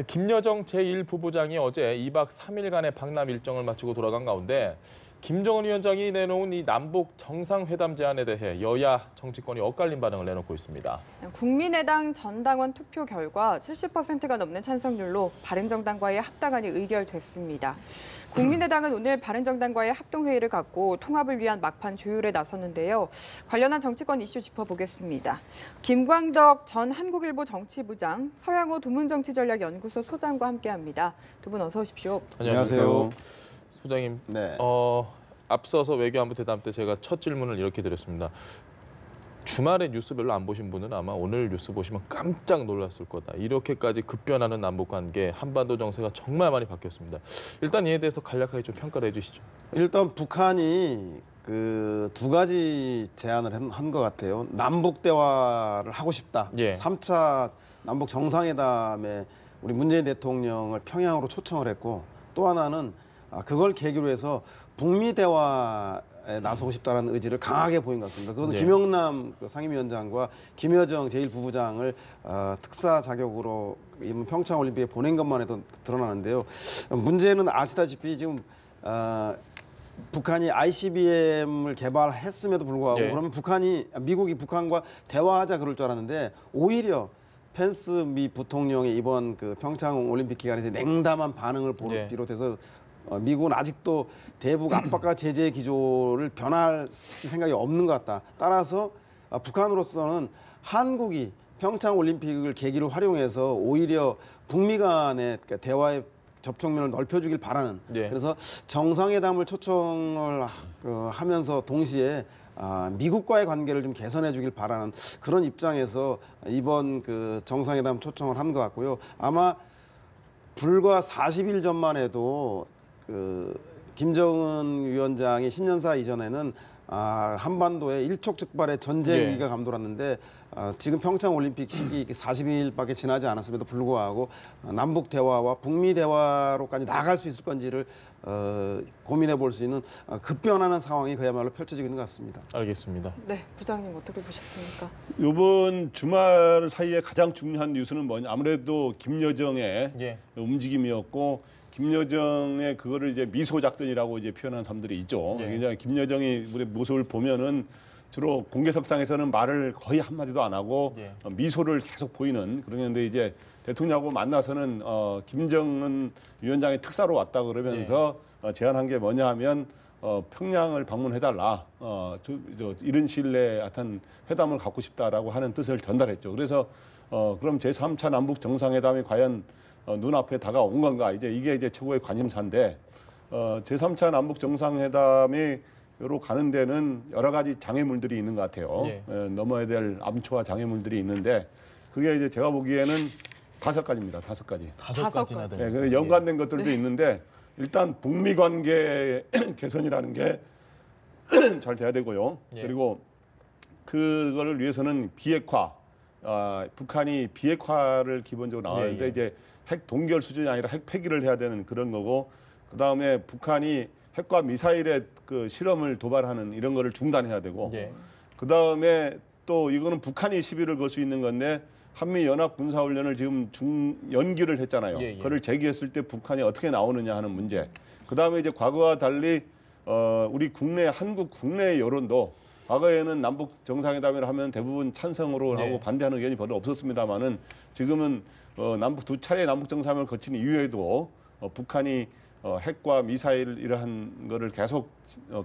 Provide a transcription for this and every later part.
김여정 제1부부장이 어제 2박 3일간의 박람 일정을 마치고 돌아간 가운데 김정은 위원장이 내놓은 이 남북 정상회담 제안에 대해 여야 정치권이 엇갈린 반응을 내놓고 있습니다. 국민의당 전당원 투표 결과 70%가 넘는 찬성률로 바른정당과의 합당안이 의결됐습니다. 국민의당은 오늘 바른정당과의 합동회의를 갖고 통합을 위한 막판 조율에 나섰는데요. 관련한 정치권 이슈 짚어보겠습니다. 김광덕 전 한국일보 정치부장, 서양호 두문정치전략연구소 소장과 함께합니다. 두 분 어서 오십시오. 안녕하세요. 소장님, 네. 앞서서 외교안보 대담 때 제가 첫 질문을 이렇게 드렸습니다. 주말에 뉴스 별로 안 보신 분은 아마 오늘 뉴스 보시면 깜짝 놀랐을 거다. 이렇게까지 급변하는 남북관계, 한반도 정세가 정말 많이 바뀌었습니다. 일단 이에 대해서 간략하게 좀 평가를 해주시죠. 일단 북한이 그 두 가지 제안을 한 것 같아요. 남북 대화를 하고 싶다. 예. 3차 남북 정상회담에 우리 문재인 대통령을 평양으로 초청을 했고, 또 하나는 그걸 계기로 해서 북미 대화에 나서고 싶다는 의지를 강하게 보인 것 같습니다. 그것은 네. 김영남 상임위원장과 김여정 제1부부장을 특사 자격으로 평창 올림픽에 보낸 것만 해도 드러나는데요. 문제는 아시다시피 지금 북한이 ICBM을 개발했음에도 불구하고 네. 그러면 미국이 북한과 대화하자 그럴 줄 알았는데, 오히려 펜스 미 부통령의 이번 그 평창 올림픽 기간에서 냉담한 반응을 네. 비롯해서 미국은 아직도 대북 압박과 제재 기조를 변할 생각이 없는 것 같다. 따라서 북한으로서는 한국이 평창 올림픽을 계기로 활용해서 오히려 북미 간의 대화의 접촉면을 넓혀주길 바라는, 네. 그래서 정상회담을 초청을 하면서 동시에 미국과의 관계를 좀 개선해 주길 바라는 그런 입장에서 이번 그 정상회담 초청을 한 것 같고요. 아마 불과 40일 전만 해도 그 김정은 위원장이 신년사 이전에는 한반도에 일촉즉발의 전쟁 위기가 감돌았는데, 지금 평창 올림픽 시기 40일밖에 지나지 않았음에도 불구하고 남북 대화와 북미 대화로까지 나아갈 수 있을 건지를 고민해 볼 수 있는 급변하는 상황이 그야말로 펼쳐지고 있는 것 같습니다. 알겠습니다. 네, 부장님 어떻게 보셨습니까? 이번 주말 사이에 가장 중요한 뉴스는 뭐냐? 아무래도 김여정의 예. 움직임이었고, 김여정의 그거를 이제 미소 작전이라고 이제 표현한 사람들이 있죠. 예. 이제 김여정이 우리 모습을 보면은 주로 공개석상에서는 말을 거의 한마디도 안 하고 예. 미소를 계속 보이는, 그런데 이제 대통령하고 만나서는 김정은 위원장이 특사로 왔다 그러면서 제안한 게 뭐냐 하면 평양을 방문해달라, 이런 시일 내에 하여튼 회담을 갖고 싶다라고 하는 뜻을 전달했죠. 그래서 그럼 제3차 남북 정상회담이 과연 눈앞에 다가온 건가, 이게 이제 최고의 관심사인데, 제3차 남북 정상회담이 로 가는 데는 여러 가지 장애물들이 있는 것 같아요. 예. 넘어야 될 암초와 장애물들이 있는데, 그게 이제 제가 보기에는 5가지입니다. 5가지. 5가지나 네, 됩니다. 그 연관된 것들도 있는데, 일단 북미 관계 개선이라는 게 잘 돼야 되고요. 예. 그리고 그거를 위해서는 비핵화, 북한이 비핵화를 기본적으로 나왔는데, 예. 이제 핵 동결 수준이 아니라 핵 폐기를 해야 되는 그런 거고, 그 다음에 북한이 핵과 미사일의 그 실험을 도발하는 이런 거를 중단해야 되고, 예. 그 다음에 또 이거는 북한이 시비를 걸 수 있는 건데, 한미 연합 군사 훈련을 지금 연기를 했잖아요. 예. 그걸 제기했을 때 북한이 어떻게 나오느냐 하는 문제. 그 다음에 이제 과거와 달리 우리 한국 국내 여론도, 과거에는 남북 정상회담을 하면 대부분 찬성으로 네. 하고 반대하는 의견이 별로 없었습니다만은, 지금은 두 차례 남북 정상회담을 거친 이후에도 북한이 핵과 미사일 이러한 거를 계속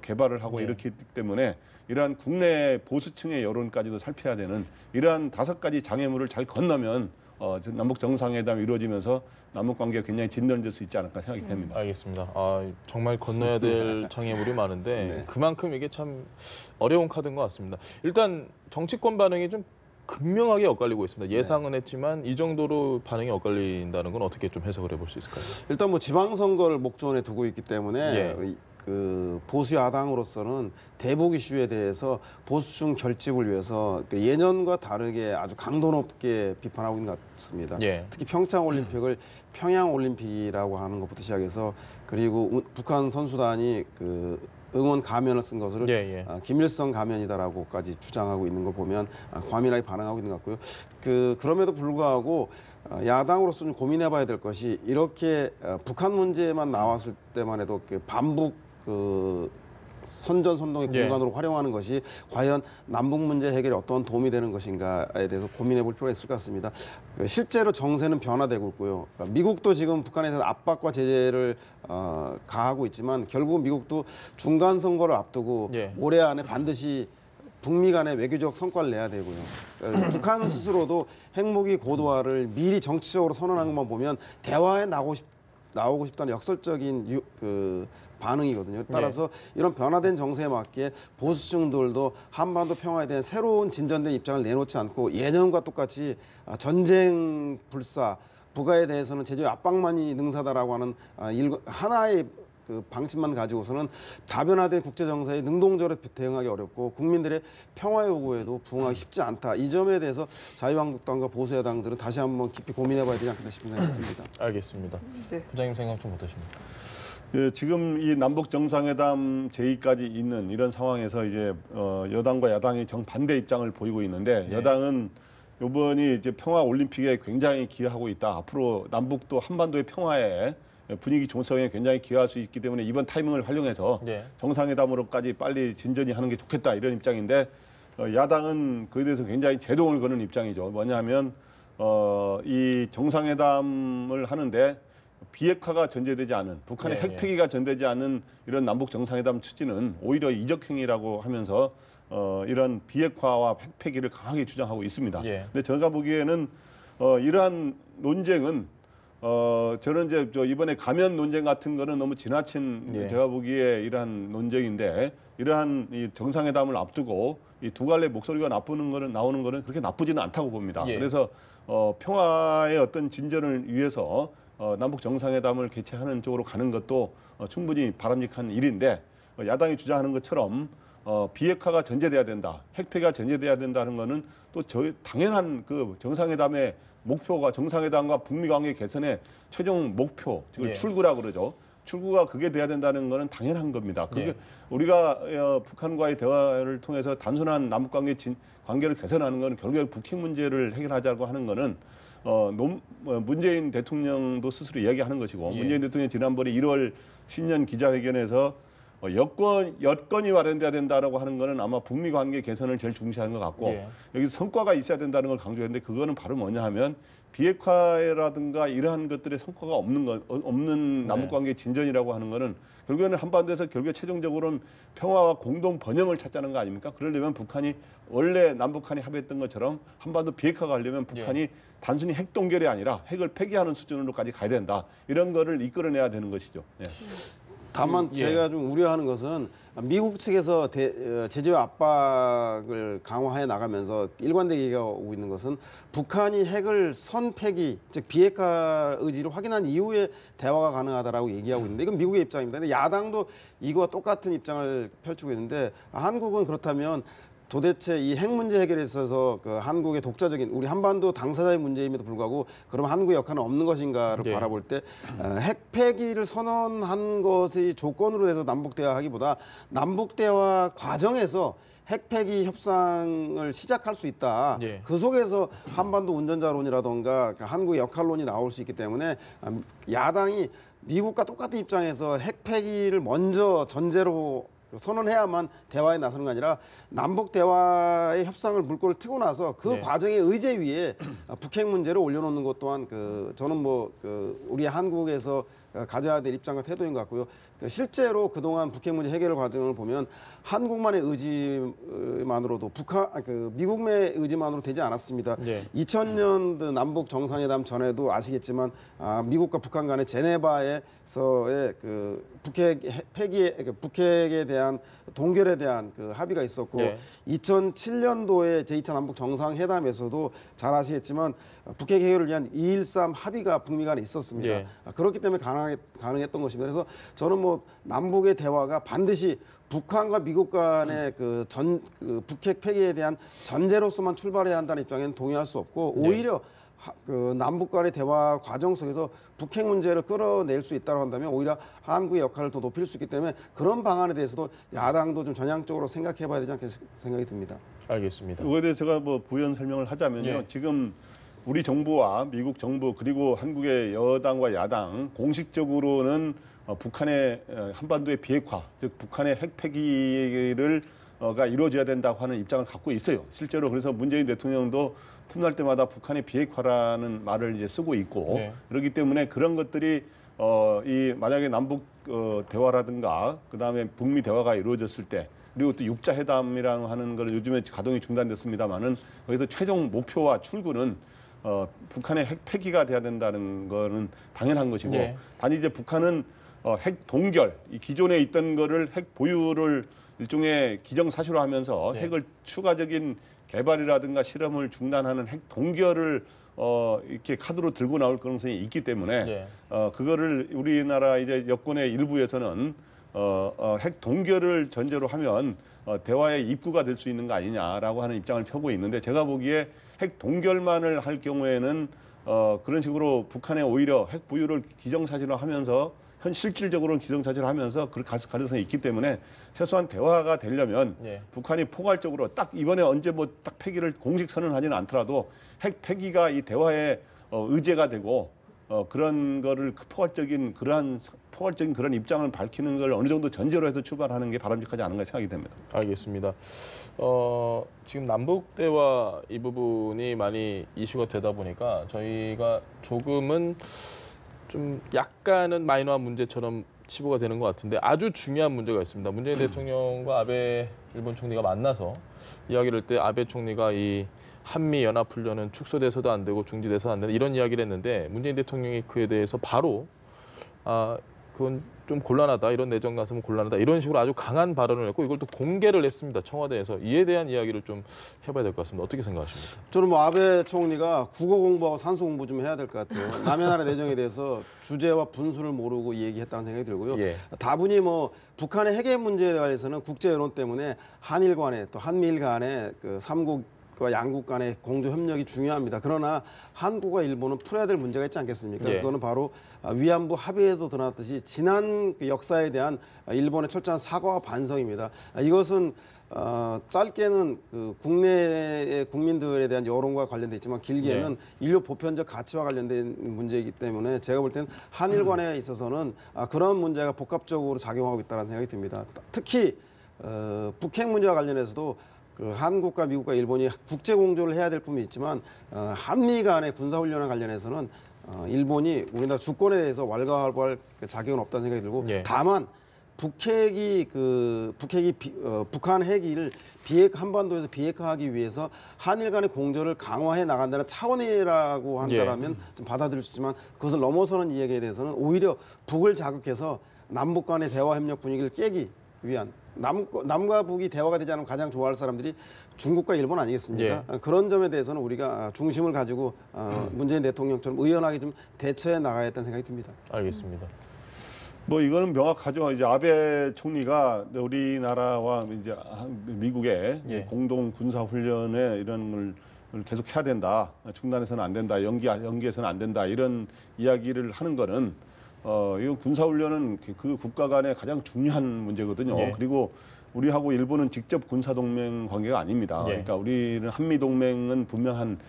개발을 하고 이렇기 때문에, 이러한 국내 보수층의 여론까지도 살펴야 되는 이러한 5가지 장애물을 잘 건너면 남북 정상회담이 이루어지면서 남북 관계가 굉장히 진전될 수 있지 않을까 생각이 됩니다. 알겠습니다. 정말 건너야 될 장애물이 많은데 네. 그만큼 이게 참 어려운 카드인 것 같습니다. 일단 정치권 반응이 좀 극명하게 엇갈리고 있습니다. 예상은 했지만 이 정도로 반응이 엇갈린다는 건 어떻게 좀 해석을 해볼 수 있을까요? 일단 뭐 지방선거를 목전에 두고 있기 때문에 예. 그 보수 야당으로서는 대북 이슈에 대해서 보수층 결집을 위해서 예년과 다르게 아주 강도 높게 비판하고 있는 것 같습니다. 예. 특히 평창 올림픽을 평양 올림픽이라고 하는 것부터 시작해서, 그리고 북한 선수단이 그 응원 가면을 쓴 것을 예. 김일성 가면이다라고까지 주장하고 있는 걸 보면 과민하게 반응하고 있는 것 같고요. 그럼에도 불구하고 야당으로서 좀 고민해봐야 될 것이 이렇게 북한 문제만 나왔을 때만 해도 반북 선전선동의 예. 공간으로 활용하는 것이 과연 남북 문제 해결에 어떤 도움이 되는 것인가에 대해서 고민해볼 필요가 있을 것 같습니다. 실제로 정세는 변화되고 있고요. 미국도 지금 북한에 대해서 압박과 제재를 가하고 있지만 결국 미국도 중간 선거를 앞두고 예. 올해 안에 반드시 북미 간의 외교적 성과를 내야 되고요. 북한 스스로도 핵무기 고도화를 미리 정치적으로 선언한 것만 보면 대화에 나오고 싶다는 역설적인 반응이거든요. 따라서 이런 변화된 정세에 맞게 보수층들도 한반도 평화에 대한 새로운 진전된 입장을 내놓지 않고 예전과 똑같이 전쟁 불사, 북한에 대해서는 제재 압박만이 능사다라고 하는 하나의 방침만 가지고서는 다변화된 국제 정세에 능동적으로 대응하기 어렵고 국민들의 평화 요구에도 부응하기 쉽지 않다. 이 점에 대해서 자유한국당과 보수야당들은 다시 한번 깊이 고민해봐야 되지 않겠나 싶은 생각이 듭니다. 알겠습니다. 네. 부장님 생각 좀 어떠십니까? 예, 지금 이 남북 정상회담 제의까지 있는 이런 상황에서 이제 여당과 야당이 정반대 입장을 보이고 있는데 네. 여당은 이번이 이제 평화 올림픽에 굉장히 기여하고 있다. 앞으로 남북도 한반도의 평화에 분위기 조성에 굉장히 기여할 수 있기 때문에 이번 타이밍을 활용해서 네. 정상회담으로까지 빨리 진전이 하는 게 좋겠다 이런 입장인데 야당은 그에 대해서 굉장히 제동을 거는 입장이죠. 뭐냐면 이 정상회담을 하는데 비핵화가 전제되지 않은 북한의 예, 핵폐기가 전제되지 않은 이런 남북 정상회담 추진은 오히려 이적행위라고 하면서 이런 비핵화와 핵폐기를 강하게 주장하고 있습니다. 예. 근데 제가 보기에는 이러한 논쟁은 저는 이제 이번에 가면 논쟁 같은 거는 너무 지나친 예. 제가 보기에 이러한 논쟁인데 이러한 이 정상회담을 앞두고 이 두 갈래 목소리가 나오는 거는 그렇게 나쁘지는 않다고 봅니다. 예. 그래서 평화의 어떤 진전을 위해서 남북 정상회담을 개최하는 쪽으로 가는 것도 충분히 바람직한 일인데 야당이 주장하는 것처럼 비핵화가 전제돼야 된다, 핵폐기가 전제돼야 된다는 거는 또 당연한 그 정상회담의 목표가 정상회담과 북미 관계 개선의 최종 목표, 즉 예. 출구라 그러죠. 출구가 그게 돼야 된다는 거는 당연한 겁니다. 그게 예. 우리가 북한과의 대화를 통해서 단순한 남북 관계를 개선하는 건 결국에 북핵 문제를 해결하자고 하는 거는 문재인 대통령도 스스로 이야기하는 것이고 예. 문재인 대통령이 지난번에 1월 신년 기자회견에서 여건이 마련돼야 된다라고 하는 거는 아마 북미 관계 개선을 제일 중시하는 것 같고 예. 여기서 성과가 있어야 된다는 걸 강조했는데 그거는 바로 뭐냐 하면 비핵화라든가 이러한 것들의 성과가 없는 남북 관계 진전이라고 하는 거는 결국에는 한반도에서 결국에 최종적으로는 평화와 공동 번영을 찾자는 거 아닙니까? 그러려면 북한이 원래 남북한이 합의했던 것처럼 한반도 비핵화가 하려면 북한이 단순히 핵 동결이 아니라 핵을 폐기하는 수준으로까지 가야 된다. 이런 거를 이끌어내야 되는 것이죠. 예. 다만 예. 제가 좀 우려하는 것은 미국 측에서 제재 압박을 강화해 나가면서 일관되게 얘기하고 있는 것은 북한이 핵을 선폐기, 즉 비핵화 의지를 확인한 이후에 대화가 가능하다라고 얘기하고 있는데 이건 미국의 입장입니다. 근데 야당도 이거와 똑같은 입장을 펼치고 있는데 한국은 그렇다면 도대체 이 핵 문제 해결에 있어서 한국의 독자적인 우리 한반도 당사자의 문제임에도 불구하고 그럼 한국의 역할은 없는 것인가를 네. 바라볼 때 핵 폐기를 선언한 것이 조건으로 해서 남북 대화하기보다 남북 대화 과정에서 핵 폐기 협상을 시작할 수 있다. 예. 그 속에서 한반도 운전자론이라던가 한국의 역할론이 나올 수 있기 때문에 야당이 미국과 똑같은 입장에서 핵 폐기를 먼저 전제로 선언해야만 대화에 나서는 게 아니라 남북 대화의 협상을 물꼬를 트고 나서 그 네. 과정의 의제 위에 북핵 문제를 올려놓는 것 또한 저는 우리 한국에서 가져야 될 입장과 태도인 것 같고요. 실제로 그동안 북핵 문제 해결 과정을 보면 한국만의 의지만으로도 미국의 의지만으로 되지 않았습니다. 네. 2000년 남북 정상회담 전에도 아시겠지만 미국과 북한 간의 제네바에서의 북핵에 대한 동결에 대한 합의가 있었고 네. 2007년도에 제2차 남북 정상회담에서도 잘 아시겠지만 북핵 해결을 위한 2.13 합의가 북미 간에 있었습니다. 예. 그렇기 때문에 가능했던 것입니다. 그래서 저는 남북의 대화가 반드시 북한과 미국 간의 북핵 폐기에 대한 전제로서만 출발해야 한다는 입장에는 동의할 수 없고 오히려 남북 간의 대화 과정 속에서 북핵 문제를 끌어낼 수 있다고 한다면 오히려 한국의 역할을 더 높일 수 있기 때문에 그런 방안에 대해서도 야당도 좀 전향적으로 생각해봐야 되지 않겠나 생각이 듭니다. 알겠습니다. 이거에 대해서 제가 부연 설명을 하자면요. 예. 지금 우리 정부와 미국 정부 그리고 한국의 여당과 야당 공식적으로는 북한의 한반도의 비핵화, 즉 북한의 핵 폐기를 가 이루어져야 된다고 하는 입장을 갖고 있어요. 실제로 그래서 문재인 대통령도 틈날 때마다 북한의 비핵화라는 말을 이제 쓰고 있고 네. 그렇기 때문에 그런 것들이 이 만약에 남북 대화라든가 그다음에 북미 대화가 이루어졌을 때 그리고 또 육자 회담이라고 하는 걸 요즘에 가동이 중단됐습니다만은 거기서 최종 목표와 출구는 북한의 핵 폐기가 돼야 된다는 거는 당연한 것이고 네. 단지 이제 북한은 핵 동결, 이 기존에 있던 거를 핵 보유를 일종의 기정사실화하면서 네. 핵을 추가적인 개발이라든가 실험을 중단하는 핵 동결을 이렇게 카드로 들고 나올 가능성이 있기 때문에 네. 그거를 우리나라 이제 여권의 일부에서는 핵 동결을 전제로 하면 대화의 입구가 될 수 있는 거 아니냐라고 하는 입장을 펴고 있는데 제가 보기에 핵 동결만을 할 경우에는 그런 식으로 북한에 오히려 핵 보유를 기정사실화하면서 실질적으로는 기정사실화하면서 그럴 가능성이 있기 때문에 최소한 대화가 되려면 네. 북한이 포괄적으로 딱 이번에 언제 뭐 딱 폐기를 공식 선언하지는 않더라도 핵 폐기가 이 대화의 의제가 되고 그런 거를 포괄적인 그런 입장을 밝히는 걸 어느 정도 전제로 해서 출발하는 게 바람직하지 않은가 생각이 됩니다. 알겠습니다. 지금 남북 대화 이 부분이 많이 이슈가 되다 보니까 저희가 조금은 좀 약간은 마이너한 문제처럼 치부가 되는 것 같은데 아주 중요한 문제가 있습니다. 문재인 대통령과 아베 일본 총리가 만나서 이야기를 할 때 아베 총리가 이 한미 연합 훈련은 축소돼서도 안 되고 중지돼서도 안 된다 이런 이야기를 했는데 문재인 대통령이 그에 대해서 바로 그건 좀 곤란하다 이런 내정 가슴은 곤란하다 이런 식으로 아주 강한 발언을 했고 이걸 또 공개를 했습니다. 청와대에서 이에 대한 이야기를 좀 해봐야 될 것 같습니다. 어떻게 생각하십니까? 저는 뭐 아베 총리가 국어 공부하고 산수 공부 좀 해야 될 것 같아요. 남의 나라 내정에 대해서 주제와 분수를 모르고 얘기했다는 생각이 들고요. 예. 다분히 뭐 북한의 핵의 문제에 대해서는 국제 여론 때문에 한일 간에 또 한미일 간에 그 삼국과 양국 간의 공조 협력이 중요합니다. 그러나 한국과 일본은 풀어야 될 문제가 있지 않겠습니까? 예. 그거는 바로 위안부 합의에도 드러났듯이 지난 그 역사에 대한 일본의 철저한 사과와 반성입니다. 이것은 짧게는 그 국내의 국민들에 대한 여론과 관련돼 있지만 길게는 인류 보편적 가치와 관련된 문제이기 때문에 제가 볼 때는 한일 간에 있어서는 그런 문제가 복합적으로 작용하고 있다는 생각이 듭니다. 특히 북핵 문제와 관련해서도 그 한국과 미국과 일본이 국제 공조를 해야 될 부분이 있지만 한미 간의 군사 훈련과 관련해서는 일본이 우리나라 주권에 대해서 왈가왈부할 자격은 없다는 생각이 들고 예. 다만 북한 핵을 한반도에서 비핵화하기 위해서 한일 간의 공조를 강화해 나간다는 차원이라고 한다면 좀 받아들일 수 있지만 그것을 넘어서는 이야기에 대해서는 오히려 북을 자극해서 남북 간의 대화 협력 분위기를 깨기 위한 남과 북이 대화가 되지 않으면 가장 좋아할 사람들이 중국과 일본 아니겠습니까? 그런 점에 대해서는 우리가 중심을 가지고 문재인 대통령처럼 의연하게 좀 대처해 나가야 했다는 생각이 듭니다. 알겠습니다. 뭐 이거는 명확하죠. 이제 아베 총리가 우리나라와 이제 미국의 예. 공동 군사 훈련에 이런 걸 계속 해야 된다. 중단해서는 안 된다. 연기해서는 안 된다. 이런 이야기를 하는 거는 이 군사 훈련은 그 국가 간의 가장 중요한 문제거든요. 예. 그리고 우리하고 일본은 직접 군사 동맹 관계가 아닙니다. 예. 그러니까 우리는 한미 동맹은 분명한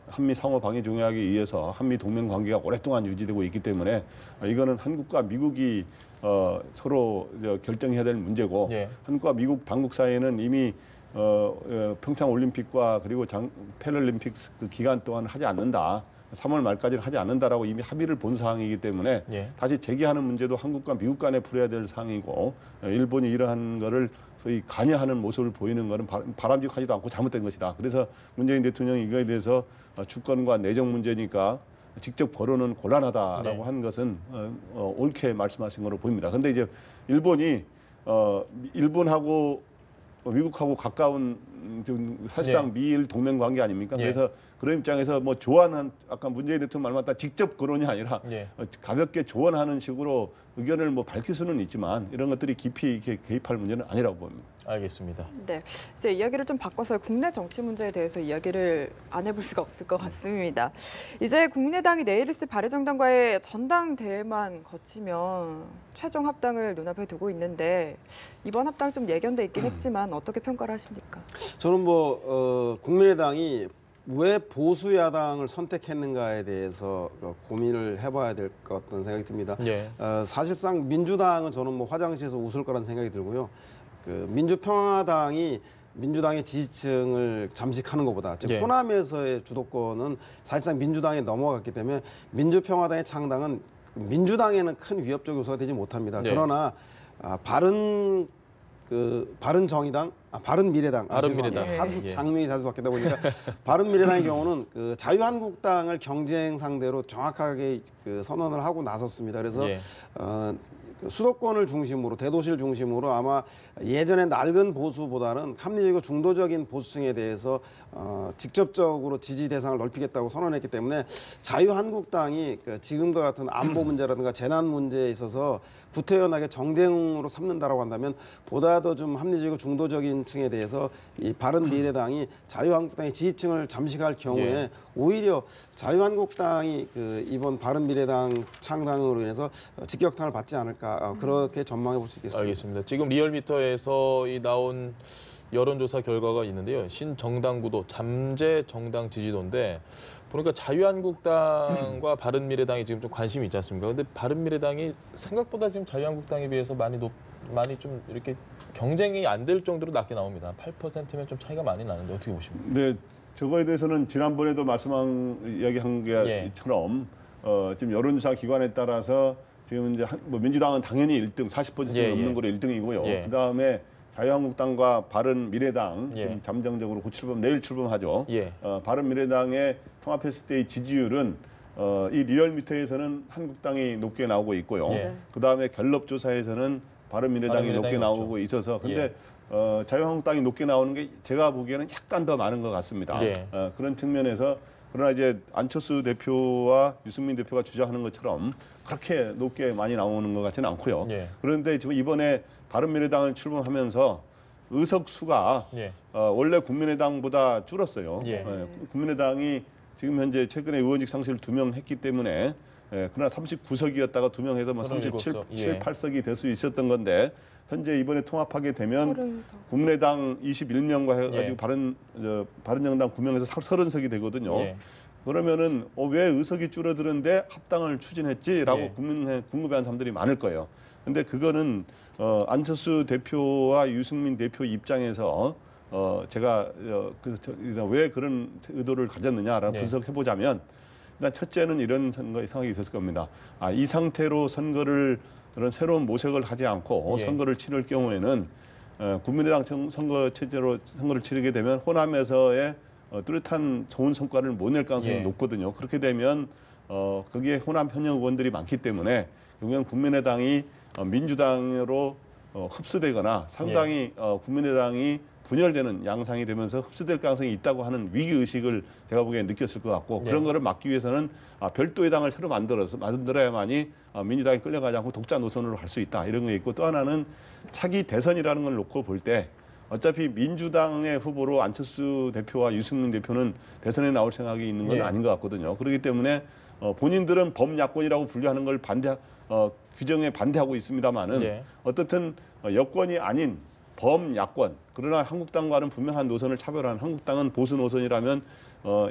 한미 상호 방위 조약에 의해서 한미 동맹 관계가 오랫동안 유지되고 있기 때문에 이거는 한국과 미국이 서로 결정해야 될 문제고 예. 한국과 미국 당국 사이에는 이미 평창 올림픽과 그리고 패럴림픽 그 기간 동안 하지 않는다. 3월 말까지는 하지 않는다라고 이미 합의를 본 사항이기 때문에 예. 다시 재개하는 문제도 한국과 미국 간에 풀어야 될 사항이고 일본이 이러한 거를 소위 관여하는 모습을 보이는 것은 바람직하지도 않고 잘못된 것이다. 그래서 문재인 대통령이 이거에 대해서 주권과 내정 문제니까 직접 거론은 곤란하다라고 네. 한 것은 옳게 말씀하신 것으로 보입니다. 그런데 이제 일본이 일본하고 미국하고 가까운 사실상 미일 동맹 관계 아닙니까? 예. 그래서 그런 입장에서 뭐 조언한 아까 문재인 대통령 말 맞다 직접 거론이 아니라 예. 가볍게 조언하는 식으로 의견을 뭐 밝힐 수는 있지만 이런 것들이 깊이 이렇게 개입할 문제는 아니라고 봅니다. 알겠습니다. 네, 이제 이야기를 좀 바꿔서 국내 정치 문제에 대해서 이야기를 안 해볼 수가 없을 것 같습니다. 이제 국민의당이 내일 있을 바른정당과의 전당대회만 거치면 최종 합당을 눈앞에 두고 있는데 이번 합당 좀 예견돼 있긴 했지만 어떻게 평가를 하십니까? 저는 뭐 국민의당이 왜 보수 야당을 선택했는가에 대해서 고민을 해봐야 될 것 같다는 생각이 듭니다. 예. 사실상 민주당은 저는 뭐 화장실에서 웃을 거라는 생각이 들고요. 그 민주평화당이 민주당의 지지층을 잠식하는 것보다 즉 예. 호남에서의 주도권은 사실상 민주당에 넘어갔기 때문에 민주평화당의 창당은 민주당에는 큰 위협적 요소가 되지 못합니다. 네. 그러나 바른미래당, 바른미래당. 예. 한국 예. 장명이 자주 바뀌다 보니까 바른미래당의 경우는 그 자유한국당을 경쟁 상대로 정확하게 그 선언을 하고 나섰습니다. 그래서 예. 그 수도권을 중심으로 대도시를 중심으로 아마 예전의 낡은 보수보다는 합리적이고 중도적인 보수층에 대해서 직접적으로 지지 대상을 넓히겠다고 선언했기 때문에 자유한국당이 그 지금과 같은 안보 문제라든가 재난 문제에 있어서 구태연하게 정쟁으로 삼는다라고 한다면 보다 더 좀 합리적이고 중도적인 층에 대해서 이 바른미래당이 자유한국당의 지지층을 잠식할 경우에 예. 오히려 자유한국당이 그 이번 바른미래당 창당으로 인해서 직격탄을 받지 않을까 그렇게 전망해 볼 수 있겠습니다. 알겠습니다. 지금 리얼미터에서 이 나온 여론조사 결과가 있는데요. 신정당구도 잠재 정당 지지도인데 보니까 자유한국당과 바른미래당이 지금 좀 관심이 있지 않습니까? 근데 바른미래당이 생각보다 지금 자유한국당에 비해서 많이 좀 이렇게 경쟁이 안 될 정도로 낮게 나옵니다. 8%면 좀 차이가 많이 나는데 어떻게 보십니까? 네, 저거에 대해서는 지난번에도 이야기한 예. 것처럼 지금 여론조사 기관에 따라서 지금 이제 뭐 민주당은 당연히 1등 40% 예, 넘는 예. 거로 1등이고요. 예. 그다음에 자유한국당과 바른미래당 예. 좀 잠정적으로 내일 출범하죠. 예. 바른미래당의 통합했을 때의 지지율은 이 리얼미터에서는 한국당이 높게 나오고 있고요. 예. 그다음에 갤럽조사에서는 바른미래당이 높게 높죠. 나오고 있어서 근데 예. 자유한국당이 높게 나오는 게 제가 보기에는 약간 더 많은 것 같습니다. 예. 그런 측면에서 그러나 이제 안철수 대표와 유승민 대표가 주장하는 것처럼 그렇게 높게 많이 나오는 것 같지는 않고요. 예. 그런데 지금 이번에 바른미래당을 출범하면서 의석 수가 예. 원래 국민의당보다 줄었어요. 예. 국민의당이 지금 현재 최근에 의원직 상실을 2명 했기 때문에 그러나 39석이었다가 2명 해서 뭐 37, 37석. 예. 7, 8석이 될 수 있었던 건데 현재 이번에 통합하게 되면 30석. 국민의당 21명과 해가지고 예. 바른정당 9명에서 30석이 되거든요. 예. 그러면은 왜 의석이 줄어드는데 합당을 추진했지라고 예. 궁금해하는 사람들이 많을 거예요. 근데 그거는 안철수 대표와 유승민 대표 입장에서 제가 왜 그런 의도를 가졌느냐라고 네. 분석해 보자면 일단 첫째는 이런 상황이 있었을 겁니다. 이 상태로 그런 새로운 모색을 하지 않고 예. 선거를 치를 경우에는 국민의당 선거를 치르게 되면 호남에서의 뚜렷한 좋은 성과를 못 낼 가능성이 예. 높거든요. 그렇게 되면 거기에 호남 현역 의원들이 많기 때문에 결국엔 국민의당이 민주당으로 흡수되거나 상당히 국민의당이 분열되는 양상이 되면서 흡수될 가능성이 있다고 하는 위기의식을 제가 보기엔 느꼈을 것 같고 네. 그런 거를 막기 위해서는 별도의 당을 새로 만들어야만이 민주당이 끌려가지 않고 독자 노선으로 갈 수 있다 이런 게 있고 또 하나는 차기 대선이라는 걸 놓고 볼 때 어차피 민주당의 후보로 안철수 대표와 유승민 대표는 대선에 나올 생각이 있는 건 예. 아닌 것 같거든요. 그렇기 때문에 본인들은 범야권이라고 분류하는 걸 규정에 반대하고 있습니다만은 예. 어떻든 여권이 아닌 범야권 그러나 한국당과는 분명한 노선을 차별하는 한국당은 보수 노선이라면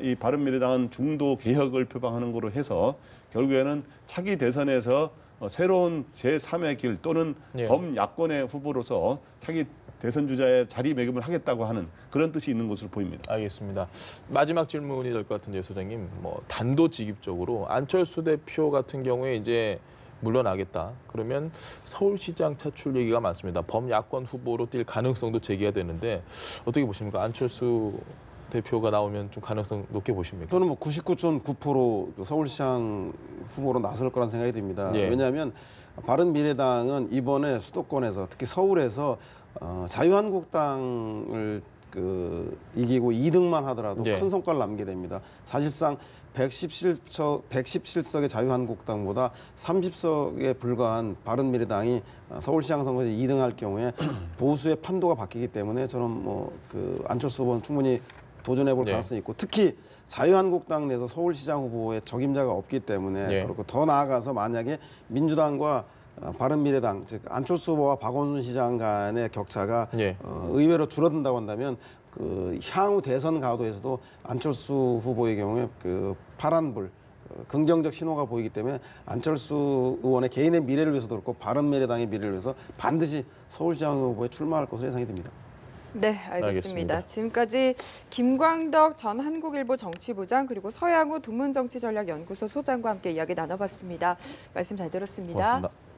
이 바른미래당은 중도 개혁을 표방하는 거로 해서 결국에는 차기 대선에서 새로운 제3의 길 또는 예. 범야권의 후보로서 차기 대선 주자의 자리매김을 하겠다고 하는 그런 뜻이 있는 것으로 보입니다. 알겠습니다. 마지막 질문이 될 것 같은데요, 소장님. 뭐 단도직입적으로 안철수 대표 같은 경우에 이제 물러나겠다. 그러면 서울시장 차출 얘기가 많습니다. 범야권 후보로 뛸 가능성도 제기가 되는데 어떻게 보십니까? 안철수 대표가 나오면 좀 가능성 높게 보십니까? 저는 뭐 99.9% 서울시장 후보로 나설 거란 생각이 듭니다. 예. 왜냐하면 바른미래당은 이번에 수도권에서 특히 서울에서 자유한국당을 이기고 2등만 하더라도 예. 큰 성과를 남게 됩니다. 사실상 117석의 자유한국당보다 30석에 불과한 바른미래당이 서울시장 선거에서 2등할 경우에 보수의 판도가 바뀌기 때문에 저는 안철수 후보는 충분히 도전해볼 네. 가능성이 있고 특히 자유한국당 내에서 서울시장 후보에 적임자가 없기 때문에 네. 그렇고 더 나아가서 만약에 민주당과 바른미래당 즉 안철수 후보와 박원순 시장 간의 격차가 예. 의외로 줄어든다고 한다면 그 향후 대선 가도에서도 안철수 후보의 경우에 그 파란불 긍정적 신호가 보이기 때문에 안철수 의원의 개인의 미래를 위해서도 그렇고 바른미래당의 미래를 위해서 반드시 서울시장 후보에 출마할 것으로 예상이 됩니다. 네, 알겠습니다. 알겠습니다. 지금까지 김광덕 전 한국일보 정치부장 그리고 서양우 두문정치전략연구소 소장과 함께 이야기 나눠봤습니다. 말씀 잘 들었습니다. 고맙습니다.